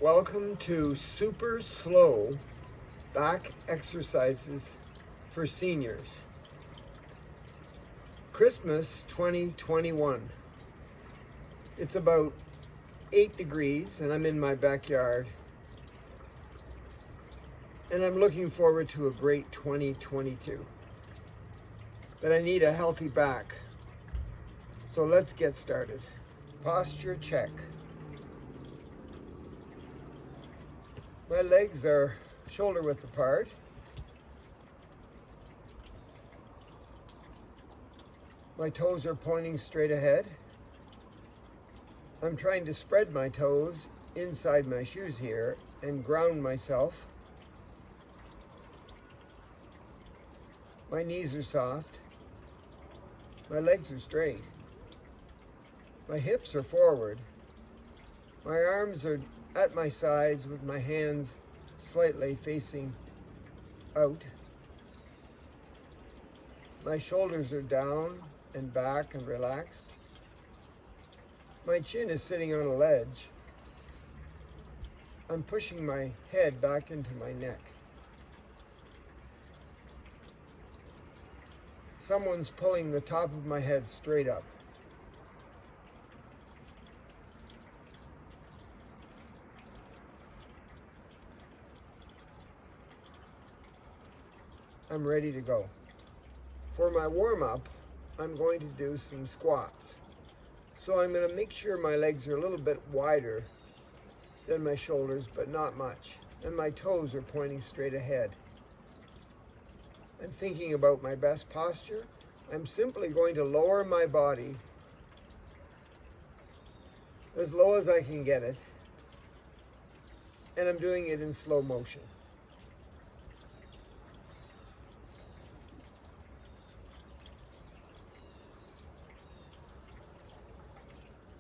Welcome to super slow back exercises for seniors. Christmas 2021. It's about 8 degrees and I'm in my backyard. And I'm looking forward to a great 2022. But I need a healthy back. So let's get started. Posture check. My legs are shoulder width apart. My toes are pointing straight ahead. I'm trying to spread my toes inside my shoes here and ground myself. My knees are soft. My legs are straight. My hips are forward. My arms are at my sides with my hands slightly facing out. My shoulders are down and back and relaxed. My chin is sitting on a ledge. I'm pushing my head back into my neck. Someone's pulling the top of my head straight up. I'm ready to go. For my warm-up, I'm going to do some squats. So I'm going to make sure my legs are a little bit wider than my shoulders, but not much. And my toes are pointing straight ahead. I'm thinking about my best posture. I'm simply going to lower my body as low as I can get it. And I'm doing it in slow motion.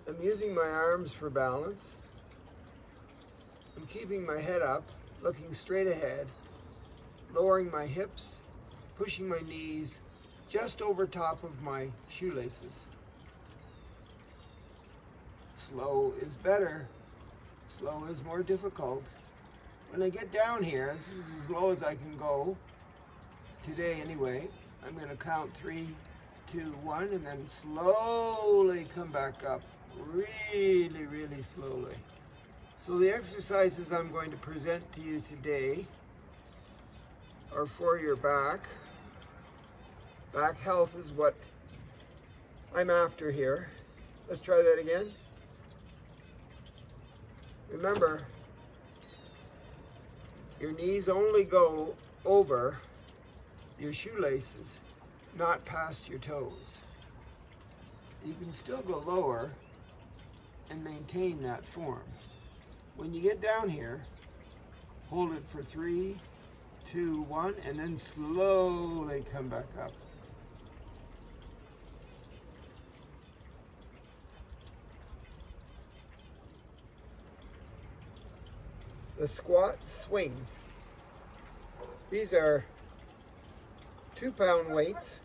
I'm using my arms for balance. I'm keeping my head up, looking straight ahead, lowering my hips, pushing my knees just over top of my shoelaces. Slow is better. Slow is more difficult. When I get down here, this is as low as I can go. Today anyway, I'm going to count 3, 2, 1, and then slowly come back up. Really, really slowly. So the exercises I'm going to present to you today are for your back. Back health is what I'm after here. Let's try that again. Remember, your knees only go over your shoelaces, not past your toes. You can still go lower and maintain that form. When you get down here, hold it for 3, 2, 1, and then slowly come back up. The squat swing. These are 2-pound weights.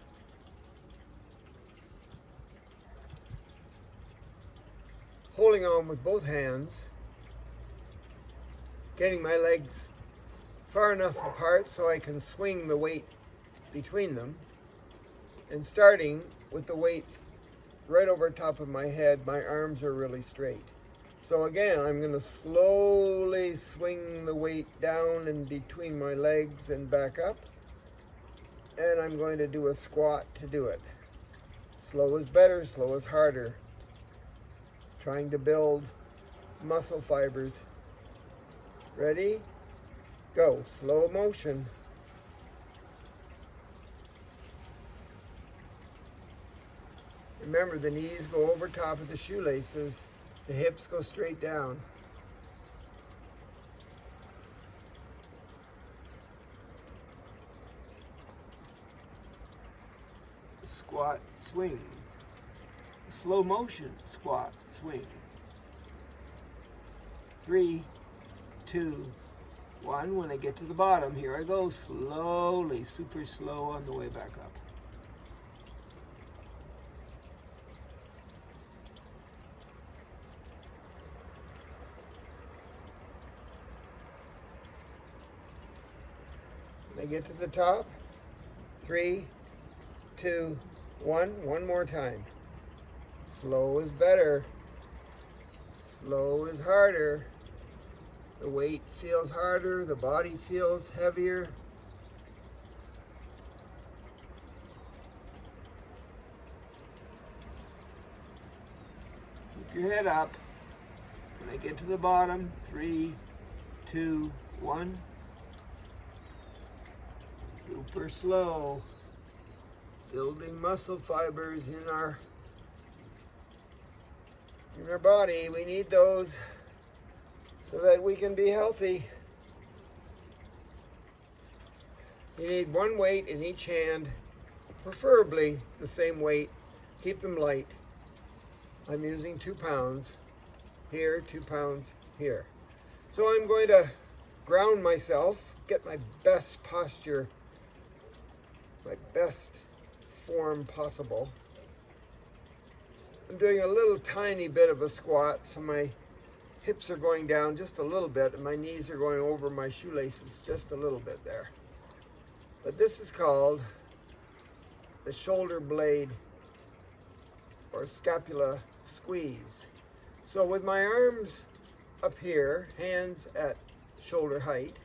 Holding on with both hands, getting my legs far enough apart so I can swing the weight between them, and starting with the weights right over top of my head. My arms are really straight. So again, I'm going to slowly swing the weight down and between my legs and back up, and I'm going to do a squat to do it. Slow is better, slow is harder. Trying to build muscle fibers. Ready? Go. Slow motion. Remember, the knees go over top of the shoelaces. The hips go straight down. Squat, swing. Slow motion, squat, swing. 3, 2, 1. When I get to the bottom, here I go slowly, super slow on the way back up. I get to the top. 3, 2, 1. One more time. Slow is better. Slow is harder. The weight feels harder. The body feels heavier. Keep your head up. When I get to the bottom, 3, 2, 1. Super slow. Building muscle fibers in our body. We need those so that we can be healthy. You need one weight in each hand, preferably the same weight. Keep them light. I'm using 2 pounds here, 2 pounds here. So I'm going to ground myself, get my best posture, my best form possible. I'm doing a little tiny bit of a squat, so my hips are going down just a little bit and my knees are going over my shoelaces just a little bit there. But this is called the shoulder blade or scapula squeeze. So with my arms up here, hands at shoulder height,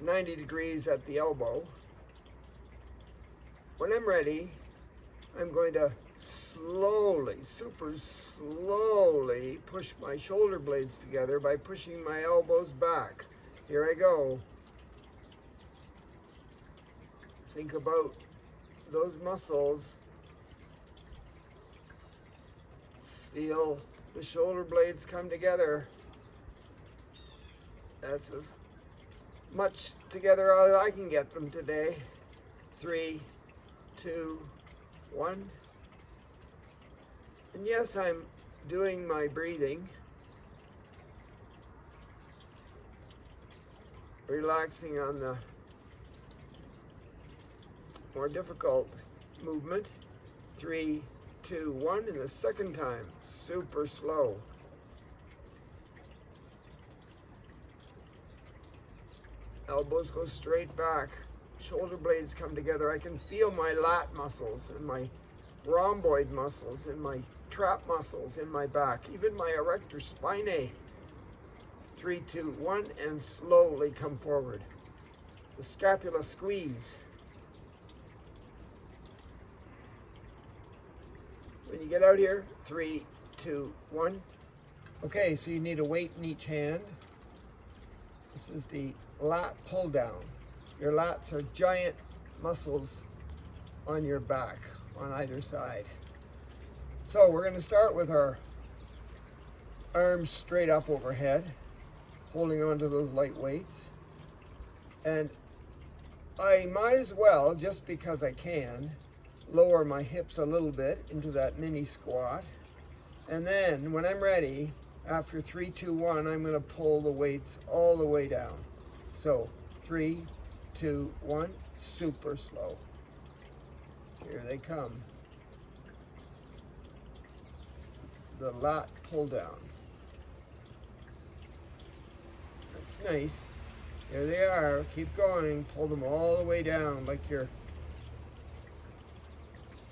90 degrees at the elbow. When I'm ready, I'm going to slowly, super slowly push my shoulder blades together by pushing my elbows back. Here I go. Think about those muscles. Feel the shoulder blades come together. That's as much together as I can get them today. 3, 2, 1. And yes, I'm doing my breathing. Relaxing on the more difficult movement. 3, 2, 1. And the second time, super slow. Elbows go straight back. Shoulder blades come together. I can feel my lat muscles and my rhomboid muscles and my trap muscles in my back, even my erector spinae. 3, 2, 1, and slowly come forward. The scapula squeeze. When you get out here, 3, 2, 1. Okay, so you need a weight in each hand. This is the lat pull down. Your lats are giant muscles on your back, on either side. So we're going to start with our arms straight up overhead, holding onto those light weights. And I might as well, just because I can, lower my hips a little bit into that mini squat. And then when I'm ready, after 3, 2, 1, I'm going to pull the weights all the way down. So 3, 2, 1, super slow. Here they come. The lat pull down. That's nice. There they are. Keep going. Pull them all the way down like you're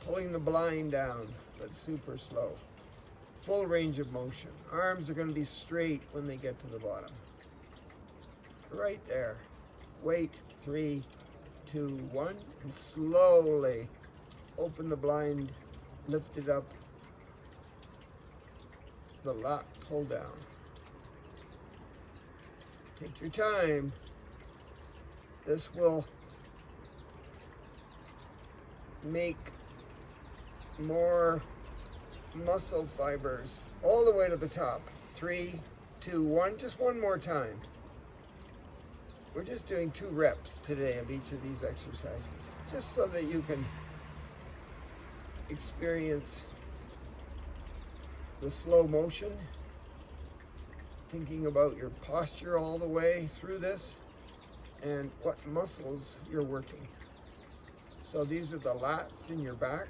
pulling the blind down, but super slow. Full range of motion. Arms are going to be straight when they get to the bottom. Right there. Wait. 3, 2, 1, and slowly open the blind, lift it up. The lat pull down. Take your time. This will make more muscle fibers all the way to the top. 3, 2, 1, just one more time. We're just doing 2 reps today of each of these exercises, just so that you can experience the slow motion, thinking about your posture all the way through this and what muscles you're working. So these are the lats in your back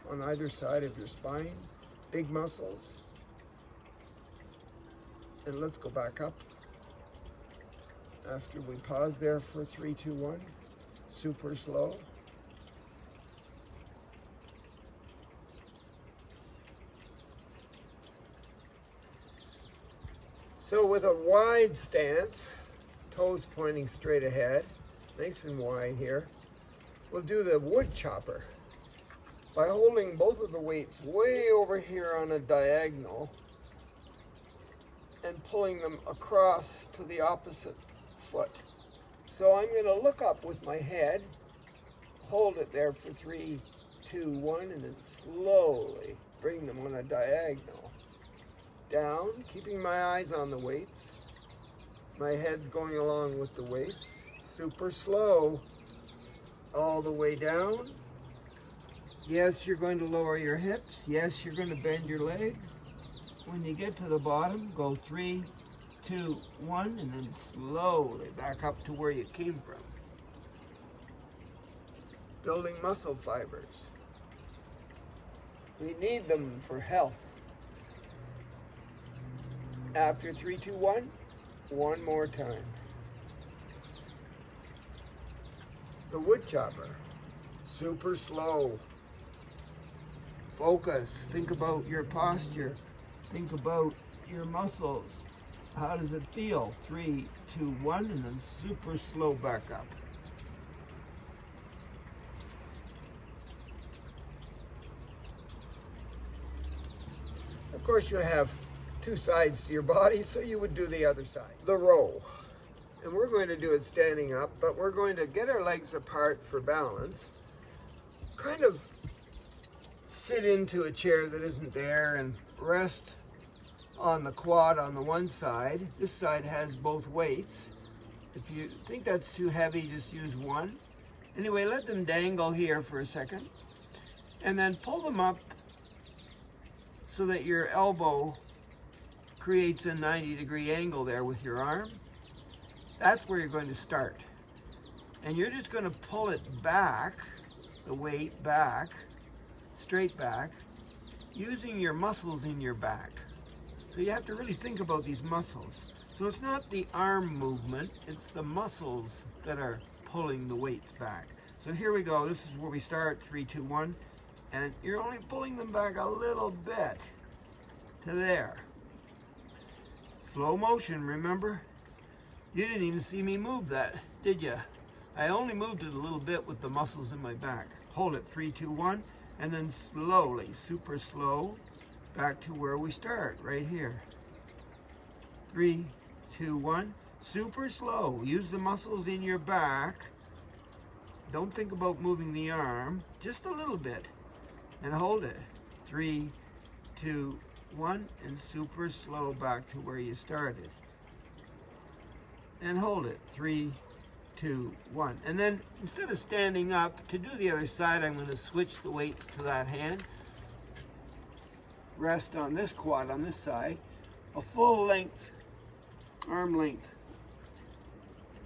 on either side of your spine, big muscles. And let's go back up. after we pause there for 3, 2, 1. Super slow. So with a wide stance, toes pointing straight ahead, nice and wide here, we'll do the wood chopper by holding both of the weights way over here on a diagonal and pulling them across to the opposite foot. So I'm going to look up with my head, hold it there for 3, 2, 1, and then slowly bring them on a diagonal. Down, keeping my eyes on the weights. My head's going along with the weights. Super slow. All the way down. Yes, you're going to lower your hips. Yes, you're going to bend your legs. When you get to the bottom, go 3, 2, 1, and then slowly back up to where you came from. Building muscle fibers. We need them for health. After 3, 2, 1, one more time. The wood chopper, super slow. Focus, think about your posture, think about your muscles. How does it feel? 3, 2, 1, and then super slow back up. Of course, you have 2 sides to your body, so you would do the other side. The row. And we're going to do it standing up, but we're going to get our legs apart for balance. Kind of sit into a chair that isn't there and rest on the quad on the one side. This side has both weights. If you think that's too heavy, just use one. Anyway, let them dangle here for a second. And then pull them up so that your elbow creates a 90-degree angle there with your arm. That's where you're going to start. And you're just going to pull it back, the weight back, straight back, using your muscles in your back. So you have to really think about these muscles. So it's not the arm movement, it's the muscles that are pulling the weights back. So here we go. This is where we start, 3, 2, 1. And you're only pulling them back a little bit to there. Slow motion, remember? You didn't even see me move that, did you? I only moved it a little bit with the muscles in my back. Hold it, 3, 2, 1, and then slowly, super slow, back to where we start, right here. 3, 2, 1, super slow. Use the muscles in your back. Don't think about moving the arm, just a little bit, and hold it. 3, 2, 1, and super slow back to where you started. And hold it, 3, 2, 1. And then instead of standing up, to do the other side, I'm going to switch the weights to that hand. Rest on this quad on this side, a full length, arm length.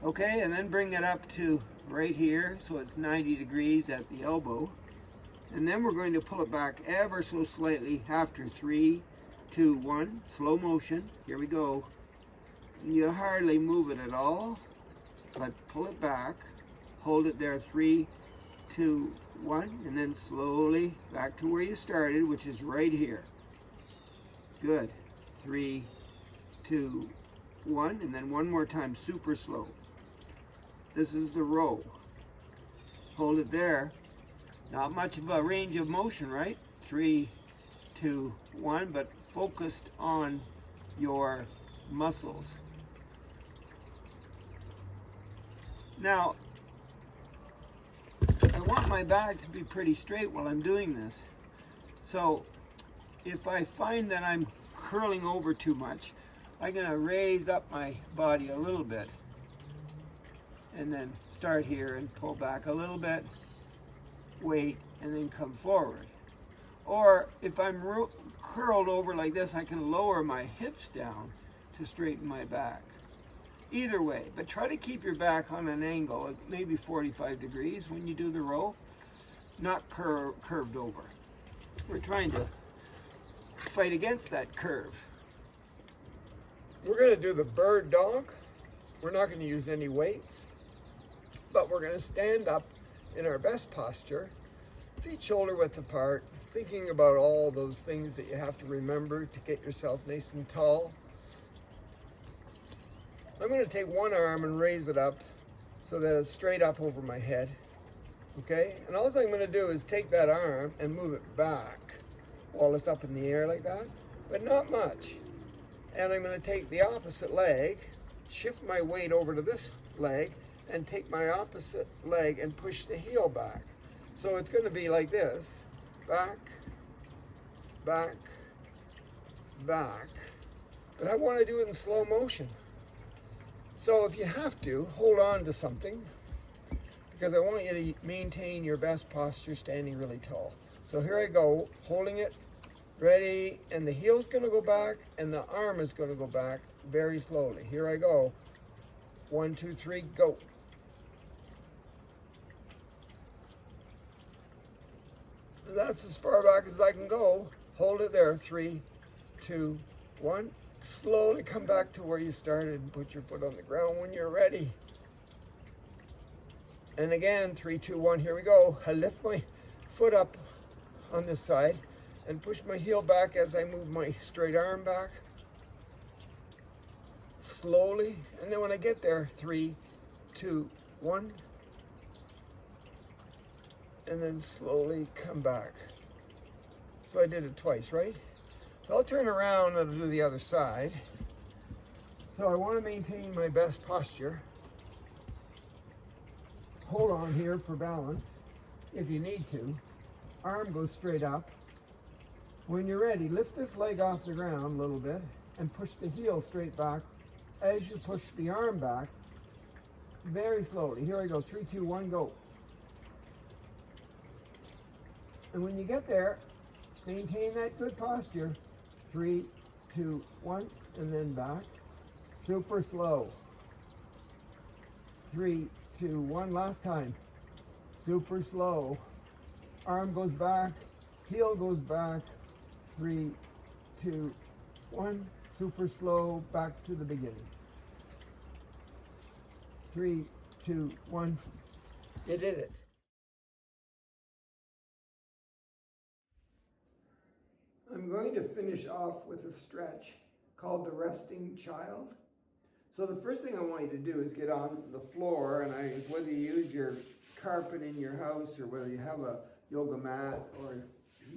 Okay, and then bring it up to right here, so it's 90 degrees at the elbow. And then we're going to pull it back ever so slightly after 3, 2, 1, slow motion. Here we go. You hardly move it at all, but pull it back, hold it there, 3, 2, 1, and then slowly back to where you started, which is right here. Good. 3, 2, 1, and then one more time, super slow. This is the row. Hold it there. Not much of a range of motion, right? 3, 2, 1, but focused on your muscles. Now, I want my back to be pretty straight while I'm doing this. So, if I find that I'm curling over too much, I'm going to raise up my body a little bit. And then start here and pull back a little bit, wait, and then come forward. Or if I'm curled over like this, I can lower my hips down to straighten my back. Either way, but try to keep your back on an angle of maybe 45 degrees when you do the row, not curved over. We're trying to fight against that curve. We're going to do the bird dog. We're not going to use any weights, but we're going to stand up in our best posture, feet shoulder width apart, thinking about all those things that you have to remember to get yourself nice and tall. I'm going to take one arm and raise it up so that it's straight up over my head. Okay? And all I'm going to do is take that arm and move it back while it's up in the air like that, but not much. And I'm going to take the opposite leg, shift my weight over to this leg, and take my opposite leg and push the heel back. So it's going to be like this, back, back, back. But I want to do it in slow motion. So if you have to, hold on to something, because I want you to maintain your best posture standing really tall. So here I go, holding it, ready, and the heel's going to go back, and the arm is going to go back very slowly. Here I go. 1, 2, 3, go. That's as far back as I can go. Hold it there. 3, 2, 1. Slowly come back to where you started and put your foot on the ground when you're ready. And again, 3, 2, 1, here we go. I lift my foot up on this side and push my heel back as I move my straight arm back. Slowly. And then when I get there, 3, 2, 1. And then slowly come back. So I did it twice, right? So I'll turn around and I'll do the other side. So I want to maintain my best posture. Hold on here for balance if you need to. Arm goes straight up. When you're ready, lift this leg off the ground a little bit and push the heel straight back as you push the arm back very slowly. Here I go, 3, 2, 1, go. And when you get there, maintain that good posture. 3, 2, 1, and then back. Super slow. 3, 2, 1, last time. Super slow. Arm goes back, heel goes back. 3, 2, 1, super slow, back to the beginning. 3, 2, 1. You did it. I'm going to finish off with a stretch called the resting child. So the first thing I want you to do is get on the floor, and whether you use your carpet in your house or whether you have a yoga mat or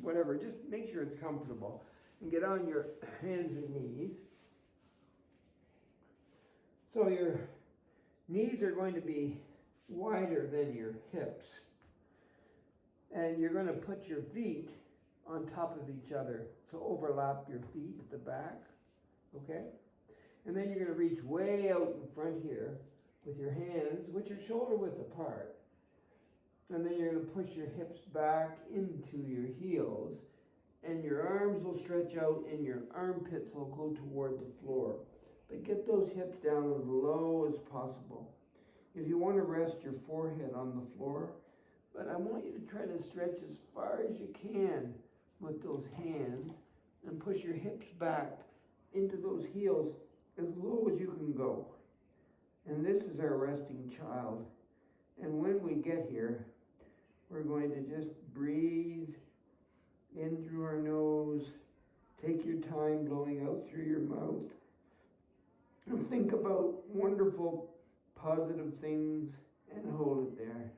whatever, just make sure it's comfortable. And get on your hands and knees. So your knees are going to be wider than your hips. And you're going to put your feet on top of each other. So overlap your feet at the back, okay? And then you're going to reach way out in front here with your hands, which are shoulder width apart. And then you're going to push your hips back into your heels, and your arms will stretch out and your armpits will go toward the floor. But get those hips down as low as possible. If you want to rest your forehead on the floor, but I want you to try to stretch as far as you can with those hands and push your hips back into those heels as low as you can go. And this is our resting child. And when we get here, we're going to just breathe in through our nose. Take your time blowing out through your mouth. And think about wonderful, positive things and hold it there.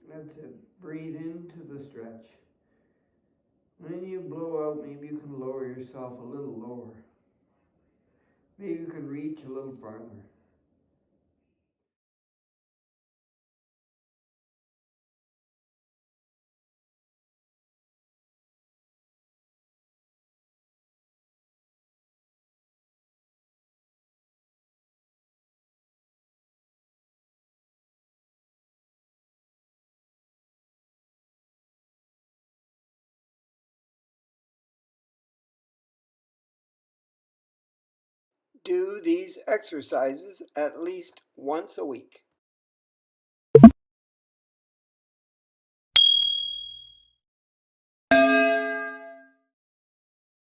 That's it. Breathe into the stretch. When you blow out, maybe you can lower yourself a little lower. Maybe you can reach a little farther. Do these exercises at least once a week.